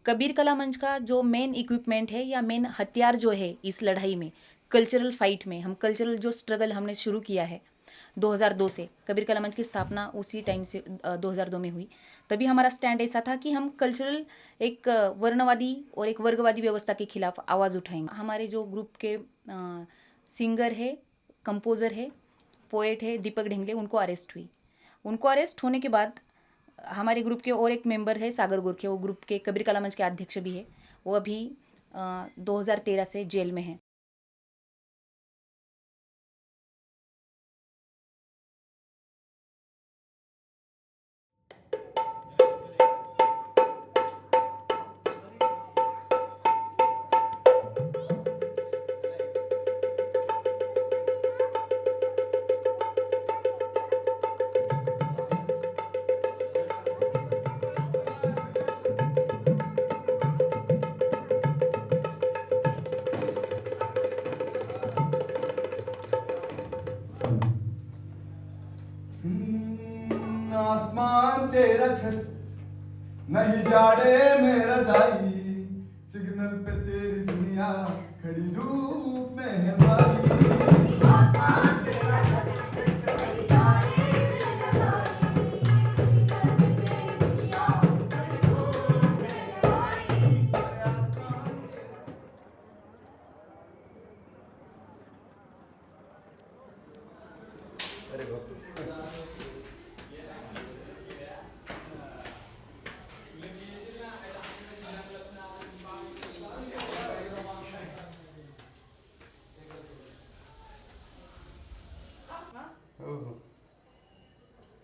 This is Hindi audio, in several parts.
कबीर कला मंच का जो मेन इक्विपमेंट है या मेन हथियार जो है इस लड़ाई में, कल्चरल फाइट में, हम कल्चरल जो स्ट्रगल हमने शुरू किया है 2002 से, कबीर कला मंच की स्थापना उसी टाइम से 2002 में हुई। तभी हमारा स्टैंड ऐसा था कि हम कल्चरल एक वर्णवादी और एक वर्गवादी व्यवस्था के खिलाफ आवाज़ उठाएंगे। हमारे जो ग्रुप के सिंगर है, कंपोज़र है, पोएट है दीपक ढेंगले, उनको अरेस्ट हुई। उनको अरेस्ट होने के बाद हमारे ग्रुप के और एक मेंबर है सागर गोरखे, वो ग्रुप के कबीर कला मंच के अध्यक्ष भी है। वो अभी 2013 से जेल में है। आसमान तेरा छत नहीं जाड़े मेरा जाई, सिग्नल पे तेरी दुनिया खड़ी धूप में है भाई। आसमान तेरा छत नहीं जाड़े मेरा जाई, सिग्नल पे तेरी दुनिया खड़ी धूप में है भाई। अरे बाप रे। हो हो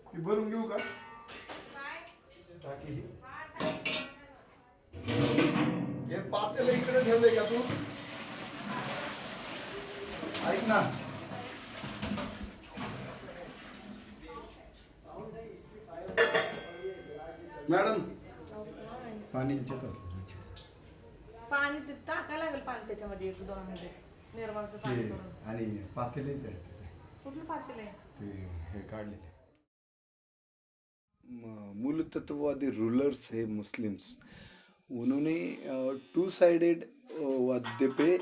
ती भरून घेऊ का टाकी ही हे पातेलं इकडे ठेवलंय का तू? ऐक ना, मॅडम पाणी इच्छित पाणी ते टाकायला लागेल पाणी त्याच्यामध्ये एक दोन मध्ये निर्मळचं पाणी करून. आणि पातेलंच आहे त्याचे कुठलं पातेलं आहे? ते हे काढलेले मूलतत्ववादी रूलर्स है मुस्लिम्स, उन्होंने टू साइडेड वाद्य पे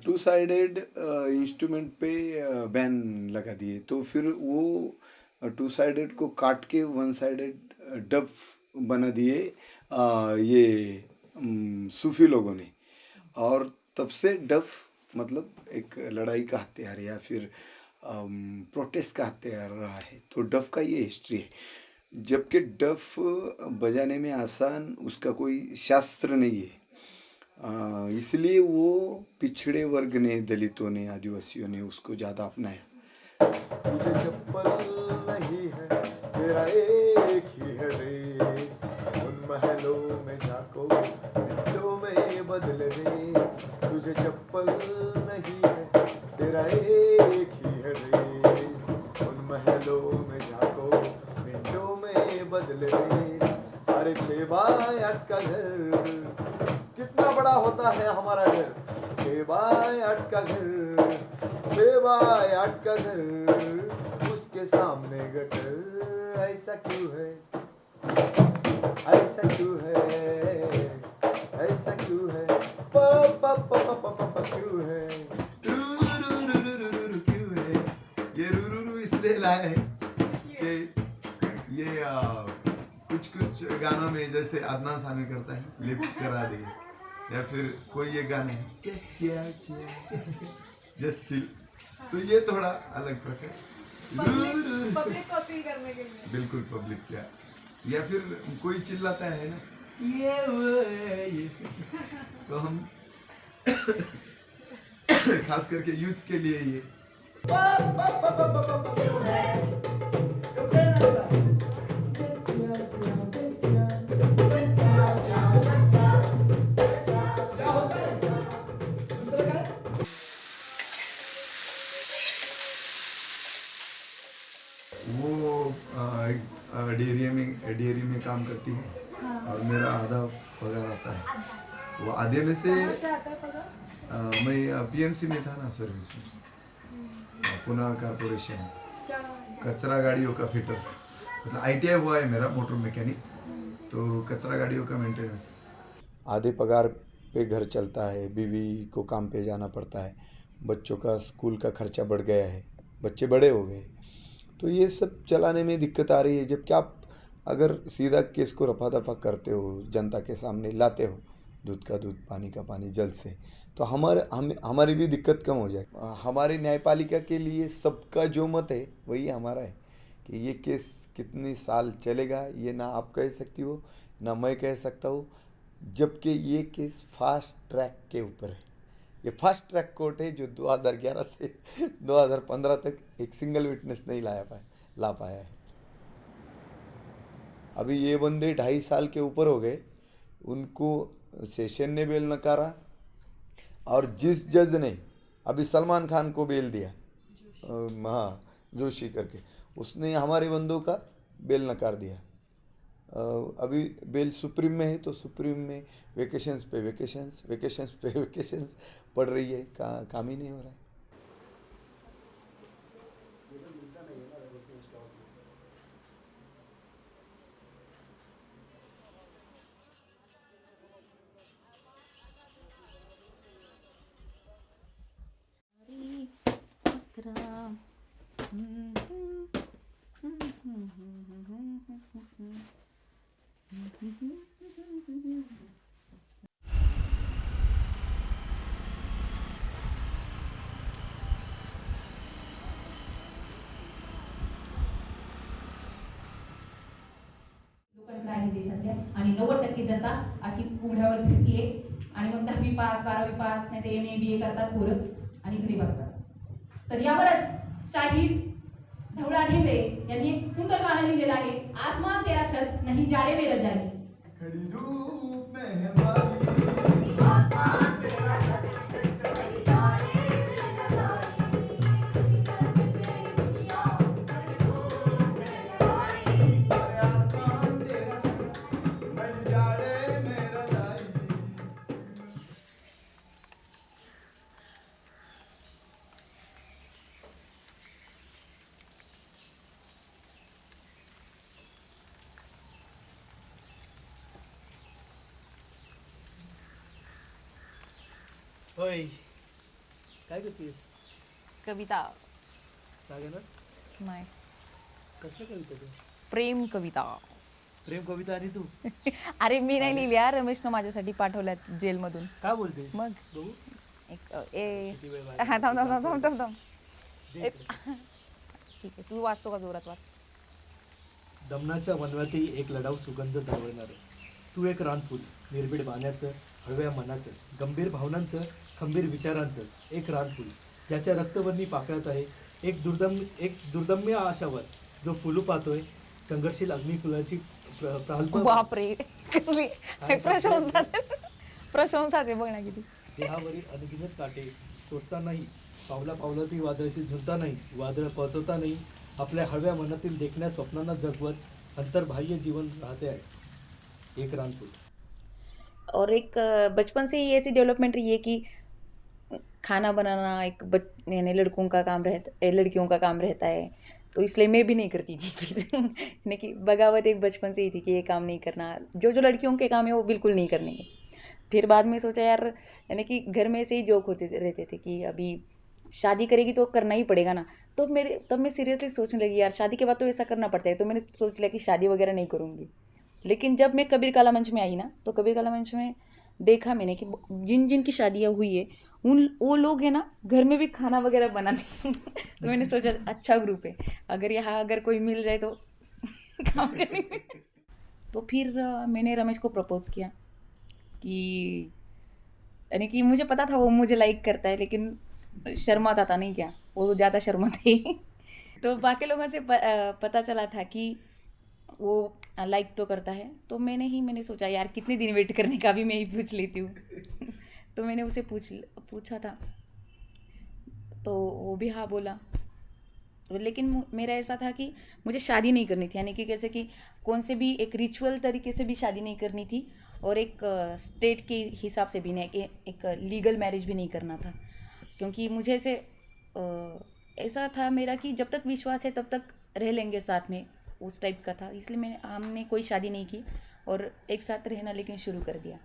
टू साइडेड इंस्ट्रूमेंट पे बैन लगा दिए। तो फिर वो टू साइडेड को काट के वन साइडेड डफ बना दिए ये सूफी लोगों ने। और तब से डफ मतलब एक लड़ाई का हथियार या फिर प्रोटेस्ट का हथियार रहा है। तो डफ का ये हिस्ट्री है, जबकि डफ बजाने में आसान उसका कोई शास्त्र नहीं है। इसलिए वो पिछड़े वर्ग ने, दलितों ने, आदिवासियों ने उसको ज़्यादा अपनाया। तुझे चप्पल नहीं है तेरा एक ही है ड्रेस, उन महलों में जाको मिनटों में बदले वेश। तुझे चप्पल नहीं है तेरा एक ही है ड्रेस, उन महलों में जाको मिनटों में बदले वेश। अरे 6 बाय 8 का घर कितना बड़ा होता है हमारा घर, 6 बाय 8 का घर, 6 बाय 8 का घर, उसके सामने गटर। ऐसा क्यों है, ऐसा क्यों है, ऐसा क्यों है, प प प प प प प क्यों है, रू रू रू रू रू रू रू क्यों है। ये रू रू रू इसलिए लाया है कि ये कुछ कुछ गानों में जैसे अदनान सामी करता है लिप करा दिए, या फिर कोई ये गाने जस्ट चिल, तो ये थोड़ा अलग प्रकार पब्लिक कॉपी करने के लिए. बिल्कुल पब्लिक क्या, या फिर कोई चिल्लाता है ना ये तो हम खास करके यूथ के लिए ये डेयरी में काम करती है और मेरा आधा पगार आता है, वो आधे में से कहाँ से आता है पगार? मैं पीएमसी में था ना सर्विस में, पुणे कारपोरेशन, क्या कचरा गाड़ियों का फिटर, मतलब आईटीआई हुआ है मेरा मोटर मैकेनिक। तो कचरा गाड़ियों का मेंटेनेंस, आधे पगार पे घर चलता है, बीवी को काम पे जाना पड़ता है, बच्चों का स्कूल का खर्चा बढ़ गया है, बच्चे बड़े हो गए, तो ये सब चलाने में दिक्कत आ रही है। जबकि आप अगर सीधा केस को रफा दफा करते हो, जनता के सामने लाते हो, दूध का दूध पानी का पानी जल से, तो हमारी भी दिक्कत कम हो जाए। हमारी न्यायपालिका के लिए सबका जो मत है वही हमारा है कि ये केस कितनी साल चलेगा ये ना आप कह सकती हो ना मैं कह सकता हूँ, जबकि ये केस फास्ट ट्रैक के ऊपर है। ये फास्ट ट्रैक कोर्ट है जो 2011 से 2015 तक एक सिंगल विटनेस नहीं ला पाया है। अभी ये बंदे 2.5 साल के ऊपर हो गए, उनको सेशन ने बेल नकारा, और जिस जज ने अभी सलमान खान को बेल दिया, हाँ जोशी करके, उसने हमारे बंदों का बेल नकार दिया। अभी बेल सुप्रीम में है तो सुप्रीम में वेकेशंस पे वेकेशंस पड़ रही है, काम ही नहीं हो रहा है। लोकांना आहे देशातल्या, आणि 90% जनता अशी उघड्यावर फिरतीये, आणि मग 10वी पास 12वी पास नाही ते MA BA करतात पोरं आणि घरी बसतात. तर यावरच शाहीर धवळा ढेंगळे यांनी एक सुंदर गाणं लिहिलेलं आहे, आसमान तेरा छत नहीं जाड़े में रजाई. खड़ी धूप में हमारी होय काय करतेस? कविता सांग ना. नाही कसलं कविता तू? प्रेम कविता. प्रेम कविता आणि तू अरे मी नाही लिहिल्या, रमेशनं माझ्यासाठी पाठवल्यात जेलमधून. काय बोलतेस? मग? बघू. किती वेळ वाजला? हा, थांब थांब थांब थांब थांब थांब. दे इकडे. ठीक आहे, तू वाचतो का? जोरात वाच. दमनाच्या वनव्यातही एक लढाऊ सुगंध दरवळणार. तू एक रानफूल, निर्भीड बाण्याचं, हळव्या मनाचं, गंभीर भावनांचं, खंबीर विचारांचं एक रानफूल, ज्याच्या रक्तवर्णी पाकळत आहे एक दुर्दम्य आशावर, जो फुलू पाहतोय संघर्षशील अग्निफुलाची प्राल्प. बापरे, कसली प्रशंसाचे बघ ना किती. देहावरील अनगिनत काटे सोसतानाही, पावला पावलातही वादळशी झुलता नाही, वादळ पचवता नाही, आपल्या हळव्या मनातील देखण्या स्वप्नांना जगवत अंतर्बाह्य जीवन राहते आहे एक रानफूल. और एक बचपन से ही ऐसी डेवलपमेंट रही है कि खाना बनाना एक यानी लड़कों का काम लड़कियों का काम रहता है, तो इसलिए मैं भी नहीं करती थी फिर. यानी कि बगावत एक बचपन से ही थी कि ये काम नहीं करना, जो जो लड़कियों के काम है वो बिल्कुल नहीं करने के. फिर बाद में सोचा यार, यानी कि घर में से ही जोक होते रहते थे कि अभी शादी करेगी तो करना ही पड़ेगा ना. तो तब मैं सीरियसली सोचने लगी यार, शादी के बाद तो ऐसा करना पड़ता है. तो मैंने सोच लिया कि शादी वगैरह नहीं करूँगी. लेकिन जब मैं कबीर काला मंच में आई ना, तो कबीर काला मंच में देखा मैंने कि जिन जिन की शादियाँ हुई है वो लोग है ना घर में भी खाना वगैरह बनाते. तो मैंने सोचा अच्छा ग्रुप है, अगर कोई मिल जाए तो काम करेंगे. तो फिर मैंने रमेश को प्रपोज किया कि यानी कि मुझे पता था वो मुझे लाइक करता है, लेकिन शर्माता था नहीं, क्या वो ज़्यादा शर्माता ही. तो बाकी लोगों से पता चला था कि वो लाइक तो करता है. तो मैंने सोचा यार कितने दिन वेट करने का, भी मैं ही पूछ लेती हूँ. तो मैंने उसे पूछा था, तो वो भी हाँ बोला. लेकिन मेरा ऐसा था कि मुझे शादी नहीं करनी थी, यानी कि कैसे कि कौन से भी एक रिचुअल तरीके से भी शादी नहीं करनी थी, और एक स्टेट के हिसाब से भी नहीं, एक लीगल मैरिज भी नहीं करना था. क्योंकि मुझे ऐसा था मेरा कि जब तक विश्वास है तब तक रह लेंगे साथ में, उस टाइप का था. इसलिए हमने कोई शादी नहीं की. और एक साथ रहना लेकिन शुरू कर दिया।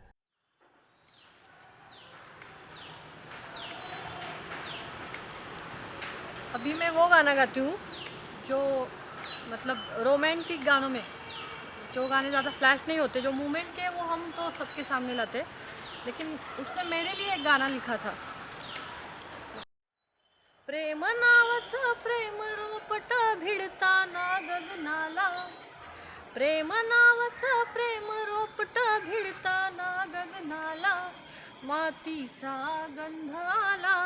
अभी मैं वो गाना गाती हूँ जो मतलब रोमांटिक गानों में जो गाने ज़्यादा फ्लैश नहीं होते, जो मूवमेंट के वो हम तो सबके सामने लाते, लेकिन उसने मेरे लिए एक गाना लिखा था। प्रेम नावाचं प्रेम रोपट भिडताना गगनाला, प्रेम नावाचं प्रेम रोपट भिडताना गगनाला, मातीचा गंध आला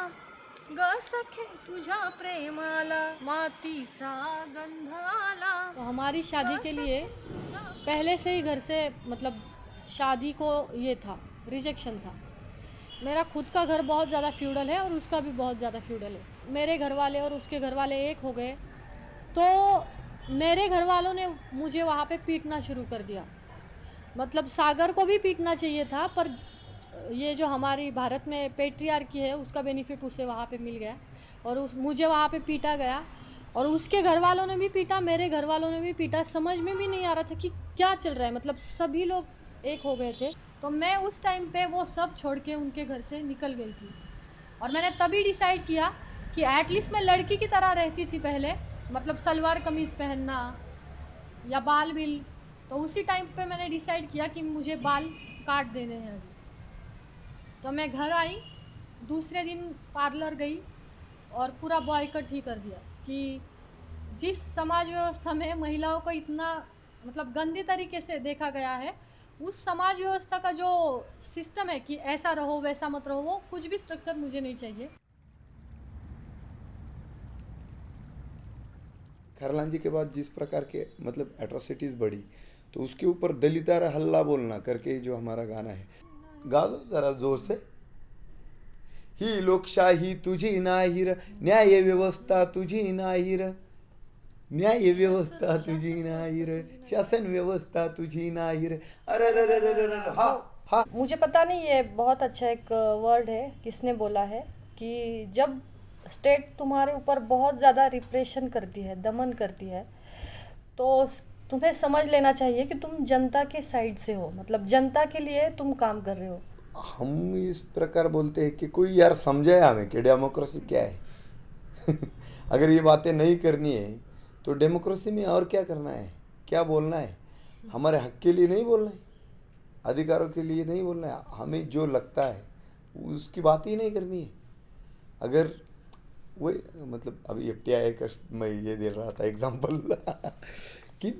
ग सखे तुझ्या प्रेमाला, मातीचा गंध आला। तो हमारी शादी के लिए पहले से ही घर से मतलब शादी को ये था, रिजेक्शन था। मेरा खुद का घर बहुत ज़्यादा फ्यूडल है और उसका भी बहुत ज़्यादा फ्यूडल है। मेरे घर वाले और उसके घर वाले एक हो गए तो मेरे घर वालों ने मुझे वहाँ पे पीटना शुरू कर दिया। मतलब सागर को भी पीटना चाहिए था, पर ये जो हमारी भारत में पेट्रियार्की है उसका बेनिफिट उसे वहाँ पे मिल गया और मुझे वहाँ पे पीटा गया। और उसके घर वालों ने भी पीटा, मेरे घर वालों ने भी पीटा। समझ में भी नहीं आ रहा था कि क्या चल रहा है, मतलब सभी लोग एक हो गए थे। तो मैं उस टाइम पे वो सब छोड़ के उनके घर से निकल गई थी और मैंने तभी डिसाइड किया कि एटलीस्ट मैं लड़की की तरह रहती थी पहले, मतलब सलवार कमीज़ पहनना या बाल भी। तो उसी टाइम पे मैंने डिसाइड किया कि मुझे बाल काट देने हैं अभी। तो मैं घर आई, दूसरे दिन पार्लर गई और पूरा बॉयकट ही कर दिया कि जिस समाज व्यवस्था में महिलाओं को इतना मतलब गंदे तरीके से देखा गया है, उस समाज व्यवस्था का जो सिस्टम है कि ऐसा रहो वैसा मत रहो, वो कुछ भी स्ट्रक्चर मुझे नहीं चाहिए। खरलांजी के बाद जिस प्रकार के मतलब एट्रोसिटीज़ बढ़ी, तो उसके ऊपर दलितारा हल्ला बोलना करके जो हमारा गाना है, गा दो जरा जोर से। ही लोकशाही तुझी नाही र, न्याय व्यवस्था तुझी नाही र, न्याय व्यवस्था तुझी नाही रे, शासन व्यवस्था तुझी नाही रे, अरे रे रे रे रे रे, हा हा। मुझे पता नहीं, ये बहुत अच्छा एक वर्ड है, किसने बोला है कि जब स्टेट तुम्हारे ऊपर बहुत ज़्यादा रिप्रेशन करती है, दमन करती है, तो तुम्हें समझ लेना चाहिए कि तुम जनता के साइड से हो, मतलब जनता के लिए तुम काम कर रहे हो। हम इस प्रकार बोलते हैं कि कोई यार समझाए हमें कि डेमोक्रेसी क्या है। अगर ये बातें नहीं करनी है तो डेमोक्रेसी में और क्या करना है, क्या बोलना है? हमारे हक के लिए नहीं बोलना है, अधिकारों के लिए नहीं बोलना है, हमें जो लगता है उसकी बात ही नहीं करनी है। अगर वही मतलब अभी FTI का मैं ये दे रहा था एग्जाम्पल कि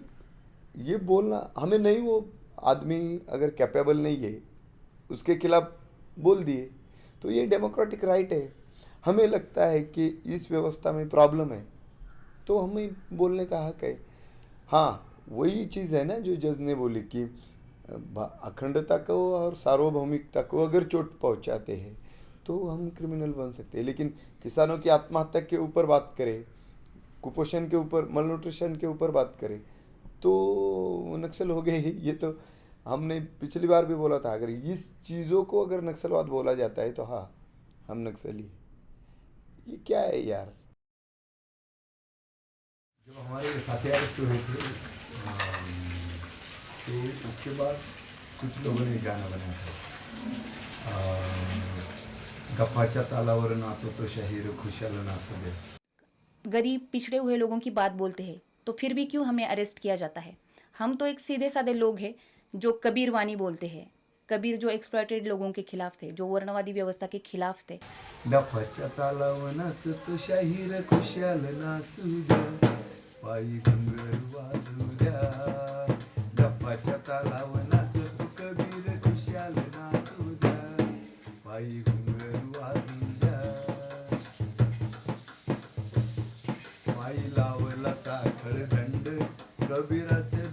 ये बोलना हमें नहीं, वो आदमी अगर कैपेबल नहीं है उसके खिलाफ बोल दिए तो ये डेमोक्रेटिक राइट है। हमें लगता है कि इस व्यवस्था में प्रॉब्लम है तो हमें बोलने का हक है। हाँ, वही चीज़ है ना जो जज ने बोली कि अखंडता को और सार्वभौमिकता को अगर चोट पहुंचाते हैं तो हम क्रिमिनल बन सकते हैं। लेकिन किसानों की आत्महत्या के ऊपर बात करें, कुपोषण के ऊपर, मलन्यूट्रिशन के ऊपर बात करें तो नक्सल हो गए। ये तो हमने पिछली बार भी बोला था, अगर इस चीज़ों को अगर नक्सलवाद बोला जाता है तो हाँ, हम नक्सली हैं। ये क्या है यार? जब हमारे साथियार शुरू हुए थे तो उसके बाद कुछ लोगों ने गाना बनाया था, गप्पाच्या तालावर नाचो तो शहीर खुशाल नाचो दे। गरीब पिछड़े हुए लोगों की बात बोलते हैं तो फिर भी क्यों हमें अरेस्ट किया जाता है? हम तो एक सीधे साधे लोग हैं जो कबीर वाणी बोलते हैं। कबीर जो एक्सप्लॉइटेड लोगों के खिलाफ थे, जो वर्णवादी व्यवस्था के खिलाफ थे। गप्पाच्या तालावर नाचतो शहीर खुशाल नाचू द्या, पायी घुंगरू वाजू द्या, गप्पाच्या तालावर नाचतो कबीर खुशाल नाचू द्या, पायी घुंगरू वाजू द्या, पायी लावला साखळ दंड कबीराचे